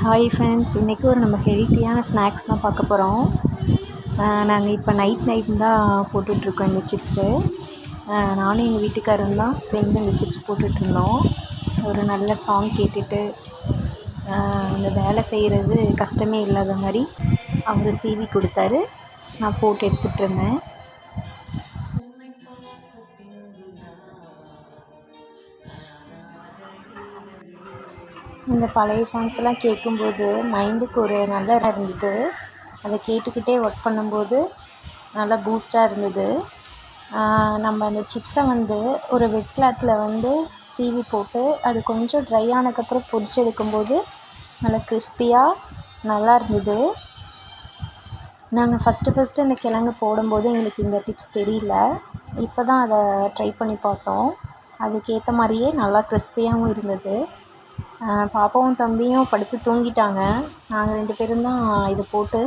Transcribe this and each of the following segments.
Hi friends, இன்றைக்கி நம்ம ஹெல்த்தியான ஸ்நாக்ஸ் தான் பார்க்க போகிறோம். நாங்கள் இப்போ நைட் தான் போட்டுட்ருக்கோம் இந்த சிப்ஸு. நானும் எங்கள் வீட்டுக்காரரும் தான் சேர்ந்து இந்த சிப்ஸ் போட்டுட்ருந்தோம். ஒரு நல்ல சாங் கேட்டுட்டு இந்த வேலை செய்கிறது கஷ்டமே இல்லாத மாதிரி அவர் சீவி கொடுத்தாரு. நான் போட்டு எடுத்துகிட்ருந்தேன். இந்த பழைய சாங்ஸ்லாம் கேட்கும்போது மைண்டுக்கு ஒரு நல்ல இருந்தது. அதை கேட்டுக்கிட்டே ஒர்க் பண்ணும்போது நல்லா பூஸ்டாக இருந்தது. நம்ம அந்த சிப்ஸை ஒரு வெட் கிளாத்தில் சீவி போட்டு அது கொஞ்சம் ட்ரை ஆனதுக்கப்புறம் பொரிச்சு எடுக்கும்போது நல்லா கிறிஸ்பியாக நல்லா இருந்தது. நாங்கள் ஃபஸ்ட்டு இந்த கிழங்கு போடும்போது எங்களுக்கு இந்த டிப்ஸ் தெரியல. இப்போ தான் அதை ட்ரை பண்ணி பார்த்தோம். அதுக்கேற்ற மாதிரியே நல்லா கிறிஸ்பியாகவும் இருந்தது. பாப்பாவும் தம்பியும் படுத்து தூங்கிட்டாங்க. நாங்கள் 2 பேரும் தான் இதை போட்டு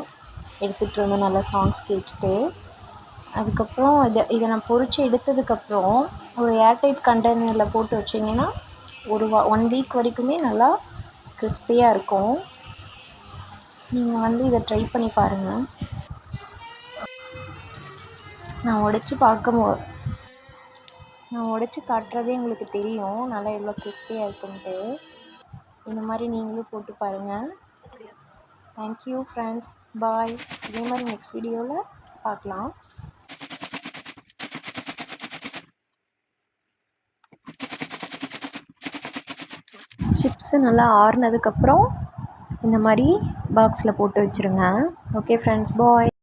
எடுத்துகிட்டு இருந்தோம் நல்லா சாங்ஸ் கேட்டுட்டு. அதுக்கப்புறம் இதை நான் பொரித்து எடுத்ததுக்கப்புறம் ஒரு ஏர்டைட் கண்டெய்னரில் போட்டு வச்சிங்கன்னா ஒரு 1 வீக் வரைக்குமே நல்லா கிறிஸ்பியாக இருக்கும். நீங்கள் இதை ட்ரை பண்ணி பாருங்கள். நான் உடைச்சி காட்டுறதே உங்களுக்கு தெரியும் நல்லா எவ்வளோ கிறிஸ்பியாக இருக்குன்ட்டு. இந்த மாதிரி நீங்களும் போட்டு பாருங்கள். தேங்க்யூ ஃப்ரெண்ட்ஸ், பாய். இதே மாதிரி நெக்ஸ்ட் வீடியோவில் பார்க்கலாம். சிப்ஸு நல்லா ஆறுனதுக்கப்புறம் இந்த மாதிரி பாக்ஸில் போட்டு வச்சுருங்க. ஓகே ஃப்ரெண்ட்ஸ், பாய்.